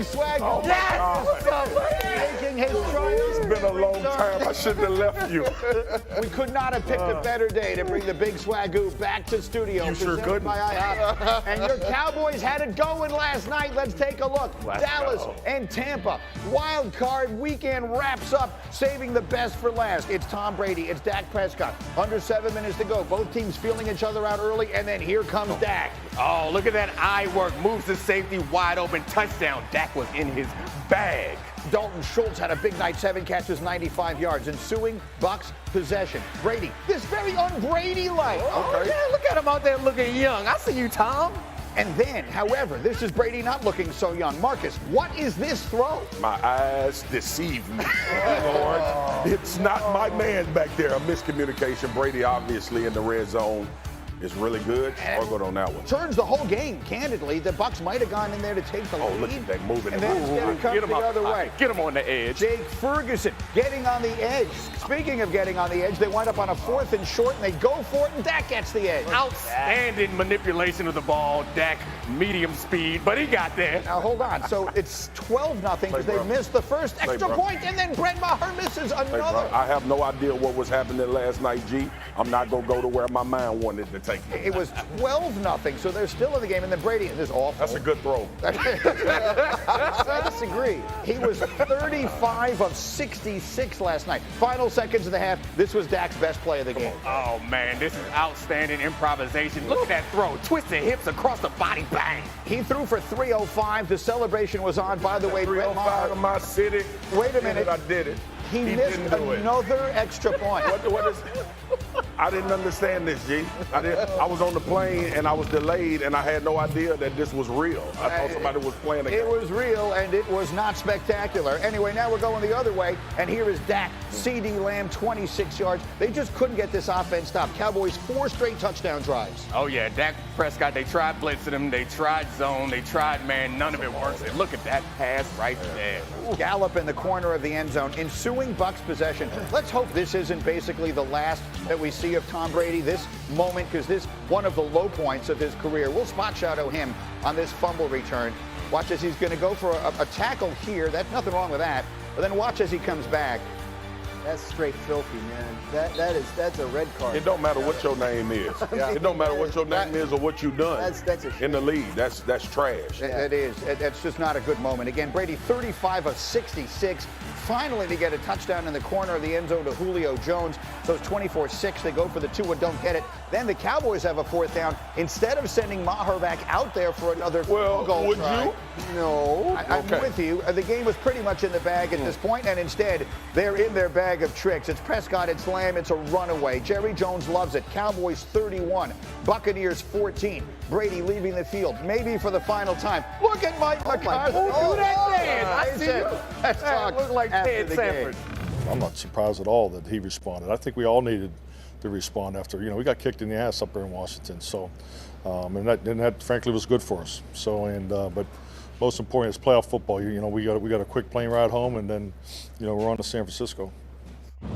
big swag. Oh, yes! What's up, making his triumph. It's been a long time. I shouldn't have left you. We could not have picked a better day to bring the big swagoo back to studio. You sure couldn't. By IHOP. And your Cowboys had it going last night. Let's take a look. Dallas and Tampa. Wild card weekend wraps up, saving the best for last. It's Tom Brady. It's Dak Prescott. Under 7 minutes to go. Both teams feeling each other out early, and then here comes Dak. Oh, look at that eye work. Moves to safety, wide open, touchdown. Dak was in his bag. Dalton Schultz had a big night, 7 catches, 95 yards. Ensuing Bucs possession. Brady, this very un-Brady-like. Oh, yeah, look at him out there looking young. I see you, Tom. And then, however, this is Brady not looking so young. Marcus, what is this throw? My eyes deceive me, Lord. It's not my man back there. A miscommunication. Brady obviously in the red zone is really good. Or good on that one. Turns the whole game, candidly. The Bucs might have gone in there to take the lead. Oh, look at that moving. And then instead it comes the other way. Get him on the edge. Jake Ferguson getting on the edge. Speaking of getting on the edge, they wind up on a 4th and short, and they go for it, and Dak gets the edge. Outstanding manipulation of the ball. Dak, medium speed, but he got there. Now, hold on. So it's 12-0 because they missed the first extra point, and then Brett Maher misses another. I have no idea what was happening last night, G. I'm not going to go to where my mind wanted to take me. It was 12-0, so they're still in the game, and then Brady, this is awful. That's a good throw. I disagree. He was 35 of 66 last night. Final seconds of the half, this was Dak's best play of the game. Oh, man, this is outstanding improvisation. Look at that throw. Twisted hips across the body, bang. He threw for 305. The celebration was on. By the way, Brett 305 Maher. in my city. Wait a minute. I did it. He missed another extra point. What is? I didn't understand this, G. I was on the plane and I was delayed and I had no idea that this was real. I thought somebody was playing a game. It was real and it was not spectacular. Anyway, now we're going the other way, and here is Dak. CD Lamb, 26 yards. They just couldn't get this offense stopped. Cowboys 4 straight touchdown drives. Oh, yeah, Dak Prescott, they tried blitzing him, they tried zone, they tried man, none of it works. And look at that pass right there. Gallup in the corner of the end zone. Ensuing Bucs possession. Let's hope this isn't basically the last that we see of Tom Brady, this moment, because this one of the low points of his career. We'll spot shadow him on this fumble return. Watch as he's going to go for a tackle here. That's nothing wrong with that. But then watch as he comes back. That's straight filthy, man. That's a red card. It don't matter what your name is. It don't matter what your name is or what you've done. That's a shame. In the league. That's trash. It is. It's just not a good moment. Again, Brady 35 of 66. Finally to get a touchdown in the corner of the end zone to Julio Jones. So it's 24-6. They go for the 2 and don't get it. Then the Cowboys have a 4th down. Instead of sending Maher back out there for another field goal would try. you? No. I'm with you. The game was pretty much in the bag at this point, and instead they're in their bag of tricks. It's Prescott, it's Lamb, it's a runaway. Jerry Jones loves it. Cowboys 31, Buccaneers 14. Brady leaving the field, maybe for the final time. Look at Mike McCarthy. Do that dance. I see you. Let's talk. Look like Ted Sanford. I'm not surprised at all that he responded. I think we all needed to respond after, we got kicked in the ass up there in Washington. So, and that frankly was good for us. So, but most important is playoff football. We got a quick plane ride home, and then, we're on to San Francisco. All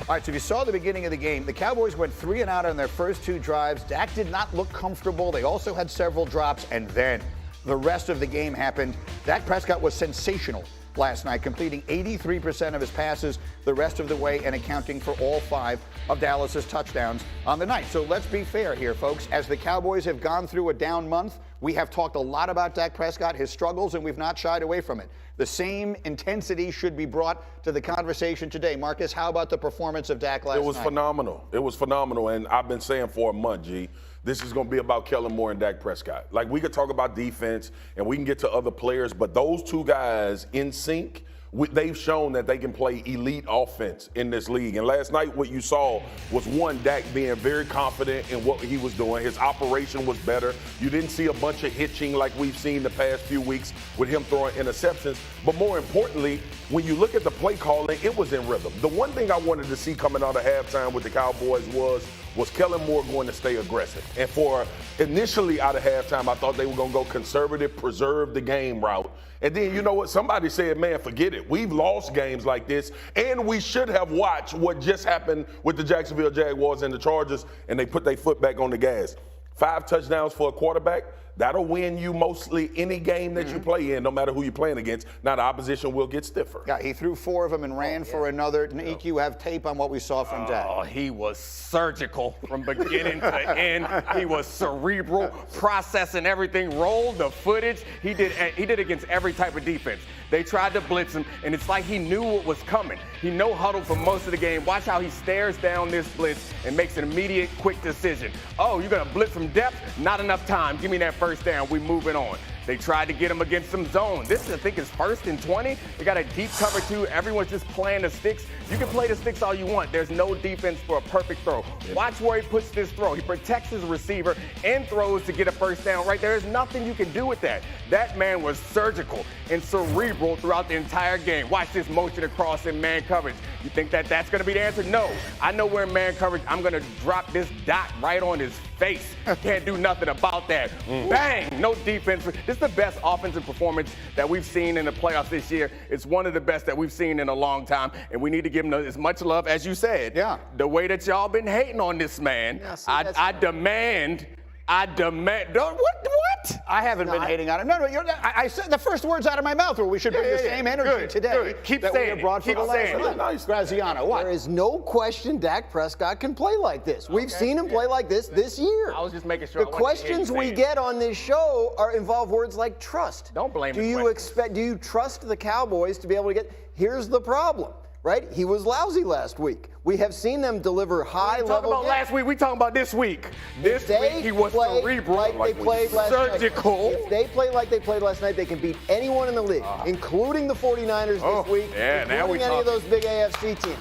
right, so if you saw the beginning of the game, the Cowboys went 3 and out on their first 2 drives. Dak did not look comfortable. They also had several drops, and then the rest of the game happened. Dak Prescott was sensational last night, completing 83% of his passes the rest of the way and accounting for all 5 of Dallas's touchdowns on the night. So let's be fair here, folks. As the Cowboys have gone through a down month, we have talked a lot about Dak Prescott, his struggles, and we've not shied away from it. The same intensity should be brought to the conversation today. Marcus, how about the performance of Dak last night? It was phenomenal. It was phenomenal, and I've been saying for a month, G, this is going to be about Kellen Moore and Dak Prescott. Like, we could talk about defense, and we can get to other players, but those 2 guys in sync, they've shown that they can play elite offense in this league. And last night, what you saw was, one, Dak being very confident in what he was doing. His operation was better. You didn't see a bunch of hitching like we've seen the past few weeks with him throwing interceptions. But more importantly, when you look at the play calling, it was in rhythm. The one thing I wanted to see coming out of halftime with the Cowboys was Kellen Moore going to stay aggressive. And for initially out of halftime, I thought they were going to go conservative, preserve the game route. And then, you know what? Somebody said, man, forget it. We've lost games like this, and we should have watched what just happened with the Jacksonville Jaguars and the Chargers, and they put their foot back on the gas. 5 touchdowns for a quarterback, That'll win you mostly any game that you play in, no matter who you're playing against. Now the opposition will get stiffer. Yeah, he threw 4 of them and ran for another. Nick, you have tape on what we saw from Dak. Oh, he was surgical from beginning to end. He was cerebral, processing everything, rolled the footage. He did against every type of defense. They tried to blitz him, and it's like he knew what was coming. He no huddled for most of the game. Watch how he stares down this blitz and makes an immediate, quick decision. Oh, you're going to blitz from depth? Not enough time. Give me that first down. We moving on. They tried to get him against some zone. This, I think, is 1st and 20. They got a deep cover, too. Everyone's just playing the sticks. You can play the sticks all you want. There's no defense for a perfect throw. Watch where he puts this throw. He protects his receiver and throws to get a first down right there. There's nothing you can do with that. That man was surgical and cerebral throughout the entire game. Watch this motion across in man coverage. You think that that's going to be the answer? No. I know we're in man coverage. I'm going to drop this dot right on his face. Can't do nothing about that. Bang! No defense. This is the best offensive performance that we've seen in the playoffs this year. It's one of the best that we've seen in a long time, and we need to give him as much love as you said. Yeah. The way that y'all been hating on this man, Yeah, see, I demand. What? I haven't been hating on him. No, I said the first words out of my mouth were we should bring the same energy today Keep that saying we have brought for Keep the last saying month. Nice. Graziano, what? There is no question Dak Prescott can play like this. We've seen him play like this year. I was just making sure. The questions we get on this show involve words like trust. Don't blame Do the you questions. do you trust the Cowboys to be able to get? Here's the problem, right? He was lousy last week. We have seen them deliver high We talking level. about last week. We talking about this week. This week he was cerebral, like they played last surgical. night. If they play like they played last night, they can beat anyone in the league, including the 49ers this week, yeah, now we including any of talking. those big AFC teams.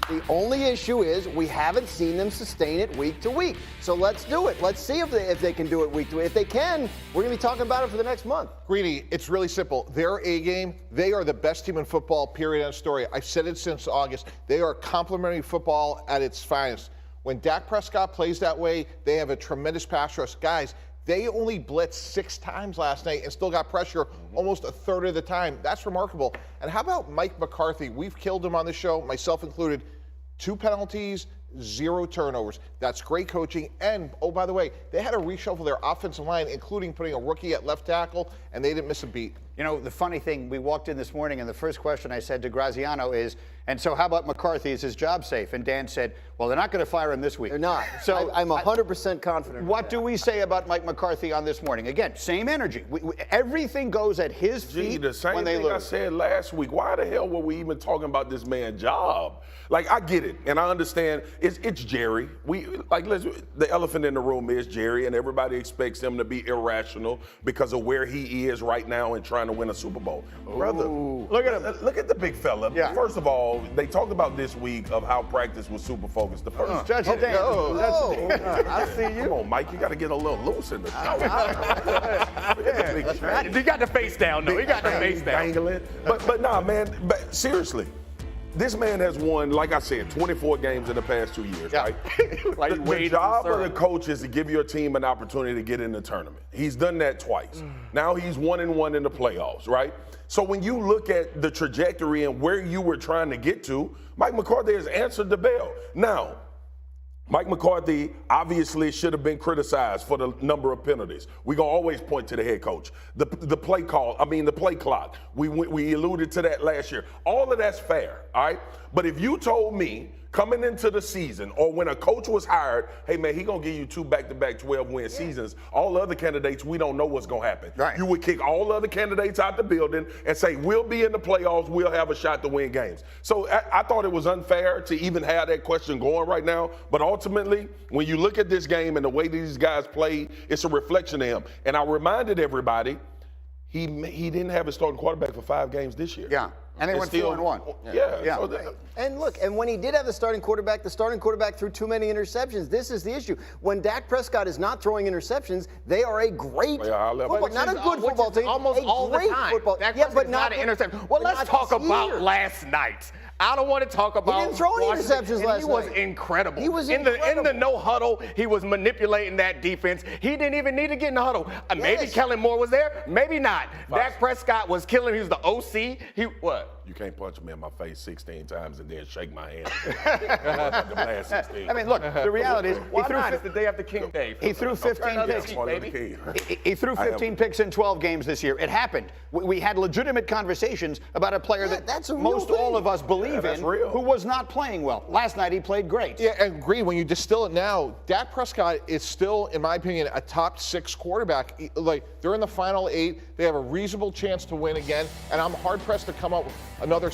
The only issue is we haven't seen them sustain it week to week. So let's do it. Let's see if they can do it week to week. If they can, we're going to be talking about it for the next month. Greeny, it's really simple. Their A-game, they are the best team in football, period, end story. I've said it since August. They are complementary football at its finest. When Dak Prescott plays that way, they have a tremendous pass rush. Guys, they only blitzed 6 times last night and still got pressure almost a third of the time. That's remarkable. And how about Mike McCarthy? We've killed him on the show, myself included. 2 penalties, 0 turnovers. That's great coaching. And, oh, by the way, they had to reshuffle their offensive line, including putting a rookie at left tackle, and they didn't miss a beat. You know, the funny thing, we walked in this morning, and the first question I said to Graziano is, and so how about McCarthy? Is his job safe? And Dan said, well, they're not going to fire him this week. They're not. So I'm 100% confident. What do we say about Mike McCarthy on this morning? Again, same energy. Everything goes at his feet The same when they thing lose. I said last week. Why the hell were we even talking about this man's job? Like, I get it, and I understand it's Jerry. The elephant in the room is Jerry, and everybody expects him to be irrational because of where he is right now and trying to win a Super Bowl. Brother, look at him. Look at the big fella. Yeah. First of all, they talked about this week of how practice was super focused. The first. Judge it down. I see you. Come on, Mike. You got to get a little loose in the show. You got the face down, though. He got the face down. Dangling. But nah, man. But seriously, this man has won, like I said, 24 games in the past 2 years, right? Like The job of the coach is to give your team an opportunity to get in the tournament. He's done that twice. Now he's 1-1 in the playoffs, right? So when you look at the trajectory and where you were trying to get to, Mike McCarthy has answered the bell. Now, Mike McCarthy obviously should have been criticized for the number of penalties. We're going to always point to the head coach. The play clock. We alluded to that last year. All of that's fair, all right? But if you told me coming into the season or when a coach was hired, hey, man, he going to give you 2 back-to-back 12-win seasons, all other candidates, we don't know what's going to happen. Right. You would kick all other candidates out the building and say, we'll be in the playoffs, we'll have a shot to win games. So I thought it was unfair to even have that question going right now. But ultimately, when you look at this game and the way these guys play, it's a reflection of him. And I reminded everybody, he didn't have a starting quarterback for 5 games this year. Yeah. And they went 4-1. Yeah. And look, and when he did have the starting quarterback threw too many interceptions. This is the issue. When Dak Prescott is not throwing interceptions, they are a great football, not a good football team, Almost a all the great time. football. That yeah, but not an interception. Well, but let's not talk this about year. last night. I don't want to talk about. didn't throw any Washington, interceptions and last He was night. incredible. He was in the incredible. no huddle. He was manipulating that defense. He didn't even need to get in the huddle. Maybe Yes. Kellen Moore was there. Maybe not. Dak Prescott was killing. He was the OC. What? You can't punch me in my face 16 times and then shake my hand. The last 16. I mean, look, the reality is Why not? It's the day after King Day. he threw 15 picks. Baby. He threw 15 picks in 12 games this year. It happened. We had legitimate conversations about a player that that's a real most all thing. of us believe that's in, real. who was not playing well. Last night he played great. Yeah, and agree. When you distill it now, Dak Prescott is still, in my opinion, a top 6 quarterback. Like, they're in the final 8. They have a reasonable chance to win again, and I'm hard pressed to come up with another